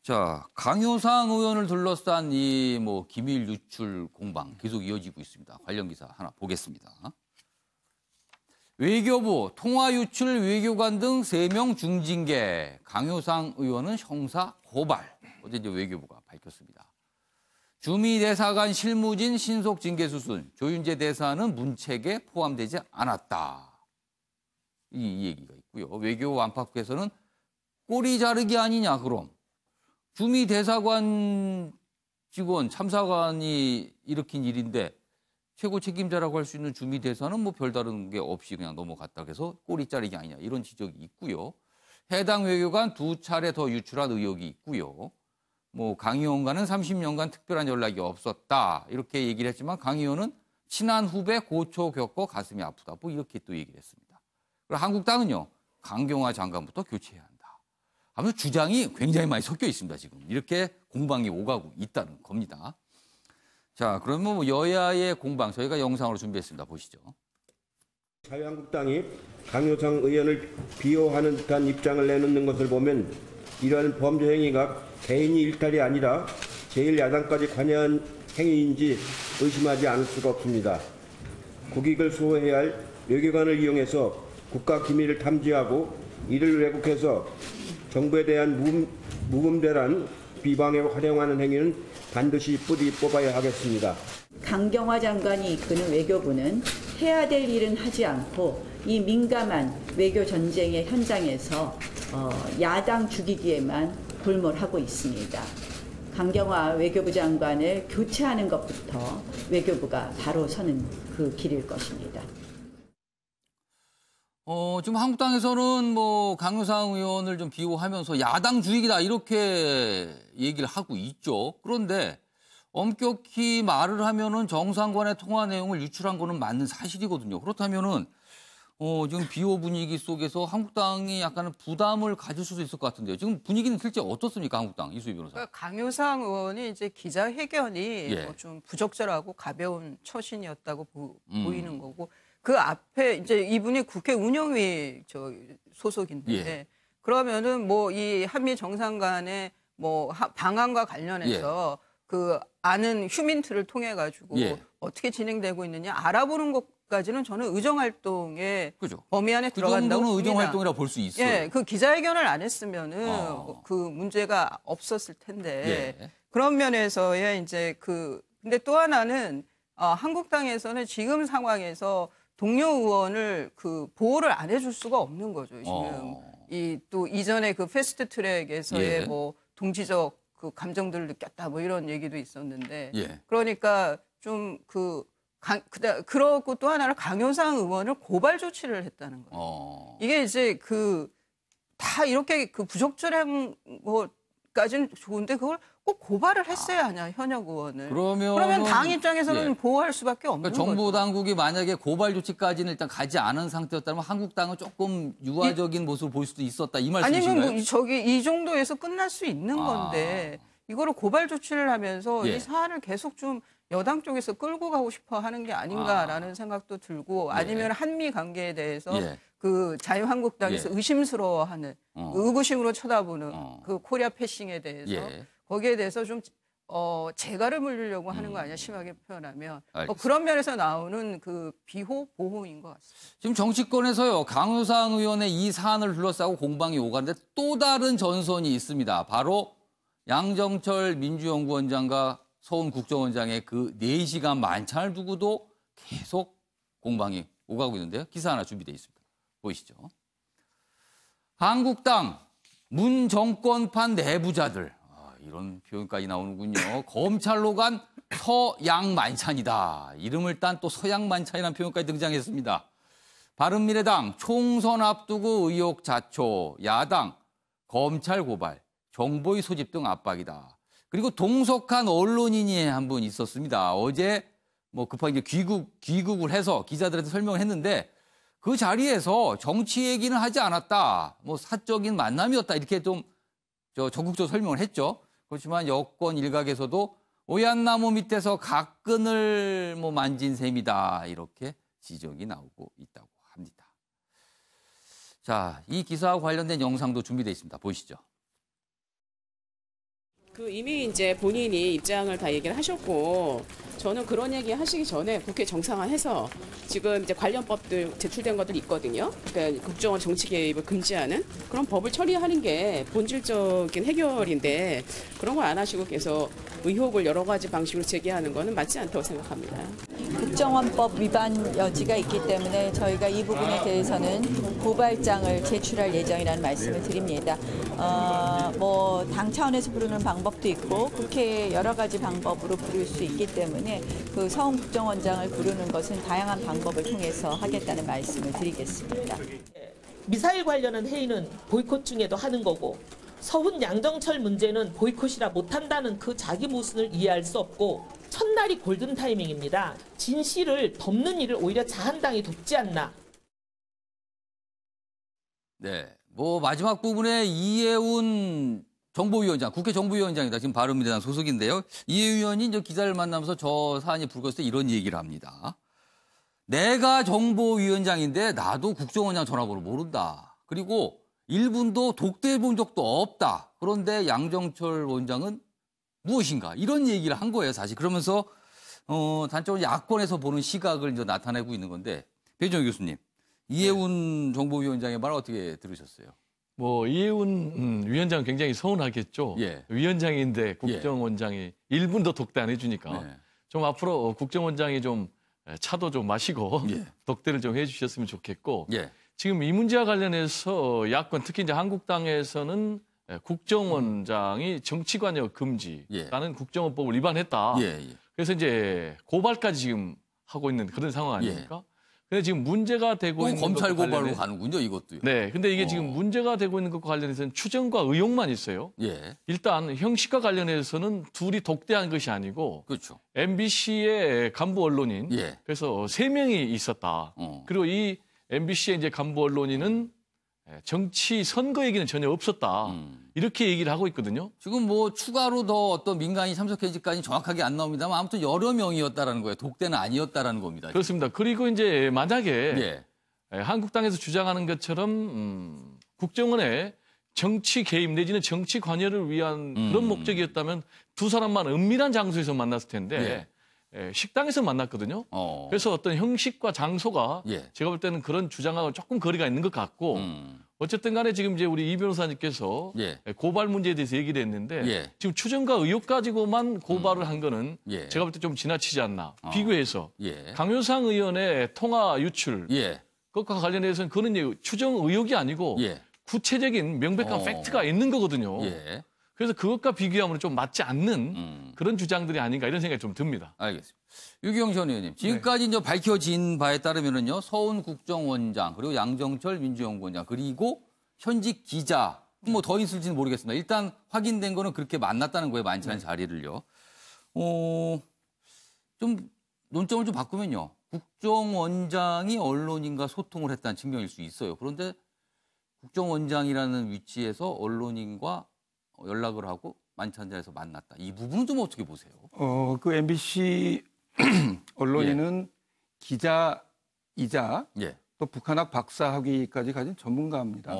자, 강효상 의원을 둘러싼 이 기밀 유출 공방 계속 이어지고 있습니다. 관련 기사 하나 보겠습니다. 외교부 통화 유출 외교관 등 3명 중징계. 강효상 의원은 형사 고발. 어제 이제 외교부가 밝혔습니다. 주미 대사관 실무진 신속 징계 수순. 조윤재 대사는 문책에 포함되지 않았다. 이 얘기가 있고요. 외교부 안팎에서는 꼬리 자르기 아니냐 그럼. 주미 대사관 직원 참사관이 일으킨 일인데 최고 책임자라고 할 수 있는 주미 대사는 별다른 게 없이 그냥 넘어갔다 해서 꼬리 자르기 아니냐 이런 지적이 있고요. 해당 외교관 2차례 더 유출한 의혹이 있고요. 강 의원과는 30년간 특별한 연락이 없었다 이렇게 얘기를 했지만 강 의원은 친한 후배 고초 겪고 가슴이 아프다 이렇게 또 얘기를 했습니다. 그리고 한국당은요. 강경화 장관부터 교체해야 한다. 아무튼 주장이 굉장히 많이 섞여 있습니다. 지금 이렇게 공방이 오가고 있다는 겁니다. 자, 그러면 여야의 공방 저희가 영상으로 준비했습니다. 보시죠. 자유한국당이 강효상 의원을 비호하는 듯한 입장을 내놓는 것을 보면 이러한 범죄 행위가 개인이 일탈이 아니라 제1야당까지 관여한 행위인지 의심하지 않을 수가 없습니다. 국익을 수호해야 할 외교관을 이용해서 국가 기밀을 탐지하고 이를 왜곡해서 정부에 대한 무분별한 비방에 활용하는 행위는 반드시 뿌리 뽑아야 하겠습니다. 강경화 장관이 이끄는 외교부는 해야 될 일은 하지 않고 이 민감한 외교 전쟁의 현장에서 야당 죽이기에만 골몰하고 있습니다. 강경화 외교부 장관을 교체하는 것부터 외교부가 바로 서는 그 길일 것입니다. 지금 한국당에서는 강효상 의원을 좀 비호하면서 야당 주의기다 이렇게 얘기를 하고 있죠. 그런데 엄격히 말을 하면은 정상관의 통화 내용을 유출한 거는 맞는 사실이거든요. 그렇다면은 지금 비호 분위기 속에서 한국당이 약간은 부담을 가질 수도 있을 것 같은데요. 지금 분위기는 실제 어떻습니까, 한국당 이수희 변호사? 그러니까 강효상 의원이 이제 기자회견이 예. 좀 부적절하고 가벼운 처신이었다고 보이는 거고. 그 앞에 이제 이분이 국회 운영위 소속인데 예. 그러면은 이 한미 정상 간의 방안과 관련해서 그 아는 휴민트를 통해 가지고 예. 어떻게 진행되고 있느냐 알아보는 것까지는 저는 의정 활동의 그죠. 범위 안에 그 들어간다고 정도는 봅니다. 의정 활동이라고 볼 수 있어요. 예, 그 기자회견을 안 했으면은 그 문제가 없었을 텐데 예. 그런 면에서의 이제 근데 또 하나는 한국당에서는 지금 상황에서 동료 의원을 보호를 안 해줄 수가 없는 거죠. 지금 또 이전에 그 패스트트랙에서의 예. 동지적 그 감정들을 느꼈다 이런 얘기도 있었는데 예. 그러니까 좀 그렇고 또 하나는 강효상 의원을 고발 조치를 했다는 거예요. 이게 이제 다 이렇게 부적절한 것까지는 좋은데 그걸 꼭 고발을 했어야 하냐 현역 의원을. 그러면 당 입장에서는 예. 보호할 수밖에 없는 그러니까 정부 거죠. 당국이 만약에 고발 조치까지는 일단 가지 않은 상태였다면 한국당은 조금 유화적인 모습을 보일 수도 있었다 이 말씀이신가요? 아니면 이 정도에서 끝날 수 있는 건데 이거를 고발 조치를 하면서 예. 이 사안을 계속 좀 여당 쪽에서 끌고 가고 싶어 하는 게 아닌가라는 생각도 들고 아니면 한미 관계에 대해서 예. 그 자유한국당에서 예. 의심스러워하는 의구심으로 쳐다보는 그 코리아 패싱에 대해서 예. 거기에 대해서 좀 재갈을 물리려고 하는 거 아니야 심하게 표현하면 알겠습니다. 그런 면에서 나오는 그 비호 보호인 것 같습니다. 지금 정치권에서요. 강효상 의원의 이 사안을 둘러싸고 공방이 오가는데 또 다른 전선이 있습니다. 바로 양정철 민주연구원장과 서훈 국정원장의 그 4시간 만찬을 두고도 계속 공방이 오가고 있는데요. 기사 하나 준비되어 있습니다. 보이시죠? 한국당 문정권판 내부자들. 이런 표현까지 나오는군요. 검찰로 간 서양만찬이다. 이름을 딴 또 서양만찬이라는 표현까지 등장했습니다. 바른미래당 총선 앞두고 의혹 자초, 야당 검찰 고발, 정보의 소집 등 압박이다. 그리고 동석한 언론인이 한 분 있었습니다. 어제 급하게 귀국을 해서 기자들한테 설명을 했는데 그 자리에서 정치 얘기는 하지 않았다. 사적인 만남이었다. 이렇게 좀 적극적으로 설명을 했죠. 그렇지만 여권 일각에서도 오얏나무 밑에서 각근을 만진 셈이다. 이렇게 지적이 나오고 있다고 합니다. 자, 이 기사와 관련된 영상도 준비되어 있습니다. 보시죠. 그 이미 이제 본인이 입장을 다 얘기를 하셨고, 저는 그런 얘기 하시기 전에 국회 정상화해서 지금 이제 관련법들 제출된 것들이 있거든요. 그러니까 국정원 정치 개입을 금지하는 그런 법을 처리하는 게 본질적인 해결인데, 그런 걸 안 하시고 계속 의혹을 여러 가지 방식으로 제기하는 거는 맞지 않다고 생각합니다. 국정원법 위반 여지가 있기 때문에 저희가 이 부분에 대해서는 고발장을 제출할 예정이라는 말씀을 드립니다. 뭐 당 차원에서 부르는 방법도 있고 국회 여러 가지 방법으로 부를 수 있기 때문에 그 서훈 국정원장을 부르는 것은 다양한 방법을 통해서 하겠다는 말씀을 드리겠습니다. 미사일 관련한 회의는 보이콧 중에도 하는 거고, 서훈 양정철 문제는 보이콧이라 못한다는 그 자기 모순을 이해할 수 없고, 첫날이 골든 타이밍입니다. 진실을 덮는 일을 오히려 자한당이 돕지 않나. 네, 뭐 마지막 부분에 이해운 정보위원장, 국회 정보위원장이다. 지금 바른미래당 소속인데요. 이해운 의원이 이제 기자를 만나면서 저 사안이 불거졌을 때 이런 얘기를 합니다. 내가 정보위원장인데 나도 국정원장 전화번호 모른다. 그리고 1분도 독대해 본 적도 없다. 그런데 양정철 원장은 무엇인가? 이런 얘기를 한 거예요, 사실. 그러면서 단적으로 야권에서 보는 시각을 이제 나타내고 있는 건데, 배정희 교수님, 이해운 정보위원장의 말 어떻게 들으셨어요? 뭐 이해운 위원장은 굉장히 서운하겠죠. 예. 위원장인데 국정원장이 1분도 독대 안 해주니까 네. 좀 앞으로 국정원장이 좀 차도 좀 마시고 예. 독대를 좀 해주셨으면 좋겠고, 예. 지금 이 문제와 관련해서 야권 특히 이제 한국당에서는 국정원장이 정치관여 금지라는 국정원법을 위반했다. 예, 예. 그래서 이제 고발까지 지금 하고 있는 그런 상황 아닙니까? 근데 지금 문제가 되고 있는 검찰 것과 고발로 관련해- 가는군요, 이것도요. 네, 근데 이게 지금 문제가 되고 있는 것과 관련해서는 추정과 의혹만 있어요. 예. 일단 형식과 관련해서는 둘이 독대한 것이 아니고 그렇죠. MBC의 간부 언론인, 예. 그래서 3명이 있었다. 그리고 이 MBC의 이제 간부 언론인은 정치 선거 얘기는 전혀 없었다. 이렇게 얘기를 하고 있거든요. 지금 뭐 추가로 더 어떤 민간이 참석했지까지 정확하게 안 나옵니다만 아무튼 여러 명이었다라는 거예요. 독대는 아니었다라는 겁니다. 그렇습니다. 그리고 이제 만약에 예. 한국당에서 주장하는 것처럼 국정원의 정치 개입 내지는 정치 관여를 위한 그런 목적이었다면 두 사람만 은밀한 장소에서 만났을 텐데 식당에서 만났거든요. 그래서 어떤 형식과 장소가 예. 제가 볼 때는 그런 주장하고 조금 거리가 있는 것 같고 어쨌든 간에 지금 이제 우리 이 변호사님께서 예. 고발 문제에 대해서 얘기를 했는데 예. 지금 추정과 의혹 가지고만 고발을 한 거는 예. 제가 볼 때 좀 지나치지 않나. 비교해서 예. 강효상 의원의 통화 유출 예. 그것과 관련해서는 그는 이제 추정 의혹이 아니고 예. 구체적인 명백한 팩트가 있는 거거든요. 예. 그래서 그것과 비교하면 좀 맞지 않는 그런 주장들이 아닌가 이런 생각이 좀 듭니다. 알겠습니다. 유기영 전 의원님, 지금까지 이제 밝혀진 바에 따르면은요, 서훈 국정원장, 그리고 양정철 민주연구원장, 그리고 현직 기자, 뭐 더 있을지는 모르겠습니다. 일단 확인된 거는 그렇게 만났다는 거예요, 많지 않은 자리를요. 좀 논점을 좀 바꾸면요, 국정원장이 언론인과 소통을 했다는 증명일 수 있어요. 그런데 국정원장이라는 위치에서 언론인과 연락을 하고 만찬자에서 만났다. 이 부분은 좀 어떻게 보세요? 그 MBC 언론인은 기자이자 예. 또 북한학 박사학위까지 가진 전문가입니다.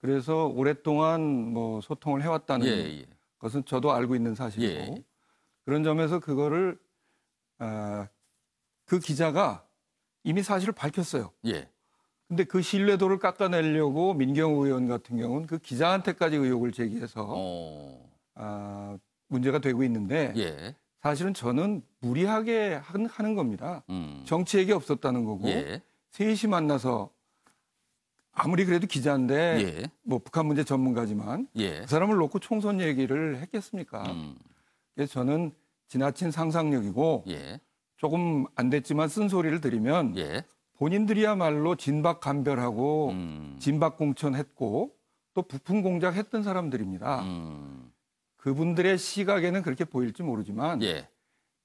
그래서 오랫동안 뭐 소통을 해왔다는 예. 것은 저도 알고 있는 사실이고 예. 그런 점에서 그거를 그 기자가 이미 사실을 밝혔어요. 예. 근데 그 신뢰도를 깎아내려고 민경우 의원 같은 경우는 그 기자한테까지 의혹을 제기해서 문제가 되고 있는데 예. 사실은 저는 무리하게 하는 겁니다. 정치 얘기 없었다는 거고 예. 셋이 만나서 아무리 그래도 기자인데 예. 뭐 북한 문제 전문가지만 예. 그 사람을 놓고 총선 얘기를 했겠습니까? 그래서 저는 지나친 상상력이고 예. 조금 안 됐지만 쓴소리를 드리면 예. 본인들이야말로 진박감별하고 진박공천했고 또 부품 공작했던 사람들입니다. 그분들의 시각에는 그렇게 보일지 모르지만 예.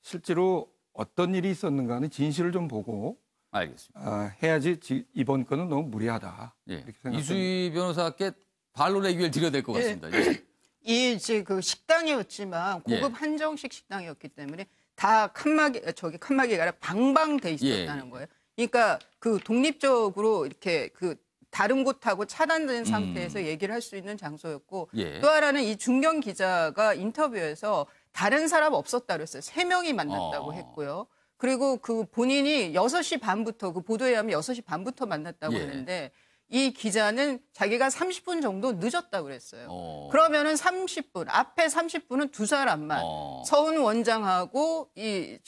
실제로 어떤 일이 있었는가는 진실을 좀 보고 알겠습니다. 해야지 이번 건은 너무 무리하다. 예. 이렇게 생각합니다. 이수희 변호사께 반론의 기회를 드려야 될 것 같습니다. 예. 이 이제 그 식당이었지만 고급 예. 한정식 식당이었기 때문에 다 칸막이가 아니라 방방돼 있었다는 예. 거예요. 그러니까 그 독립적으로 이렇게 그 다른 곳하고 차단된 상태에서 얘기를 할 수 있는 장소였고 예. 또 하나는 이 중경 기자가 인터뷰에서 다른 사람 없었다 그랬어요. 3명이 만났다고 했고요. 그리고 그 본인이 6시 반부터 그 보도에 하면 6시 반부터 만났다고 예. 했는데 이 기자는 자기가 30분 정도 늦었다고 그랬어요. 그러면은 30분, 앞에 30분은 두 사람만 서훈 원장하고 예.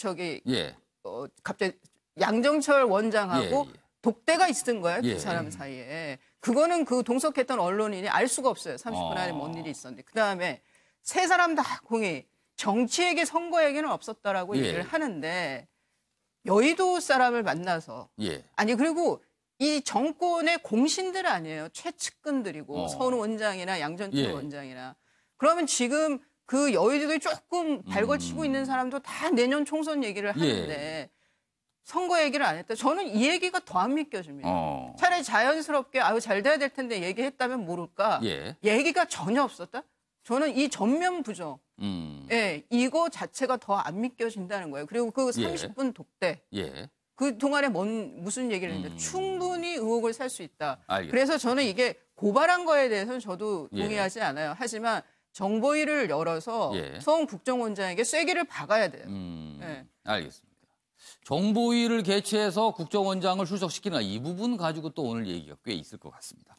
갑자기 양정철 원장하고 예. 독대가 있었던 거예요. 예. 두 사람 사이에. 그거는 그 동석했던 언론인이 알 수가 없어요. 30분 안에 뭔 일이 있었는데. 그다음에 세 사람 다 공이 정치 얘기, 선거 얘기는 없었다라고 예. 얘기를 하는데 여의도 사람을 만나서 예. 아니 그리고 이 정권의 공신들 아니에요. 최측근들이고 서훈 원장이나 양정철 예. 원장이나. 그러면 지금 그 여의도에 조금 발걸치고 있는 사람도 다 내년 총선 얘기를 하는데 선거 얘기를 안 했다. 저는 이 얘기가 더 안 믿겨집니다. 차라리 자연스럽게 아유 잘 돼야 될 텐데 얘기했다면 모를까. 예. 얘기가 전혀 없었다. 저는 이 전면 부정, 예, 이거 자체가 더 안 믿겨진다는 거예요. 그리고 그 30분 독대, 예. 그 동안에 무슨 얘기를 했는데 충분히 의혹을 살 수 있다. 알겠습니다. 그래서 저는 이게 고발한 거에 대해서는 저도 예. 동의하지 않아요. 하지만 정보위를 열어서 예. 서훈 국정원장에게 쐐기를 박아야 돼요. 예. 알겠습니다. 정보위를 개최해서 국정원장을 출석시키는 이 부분 가지고 또 오늘 얘기가 꽤 있을 것 같습니다.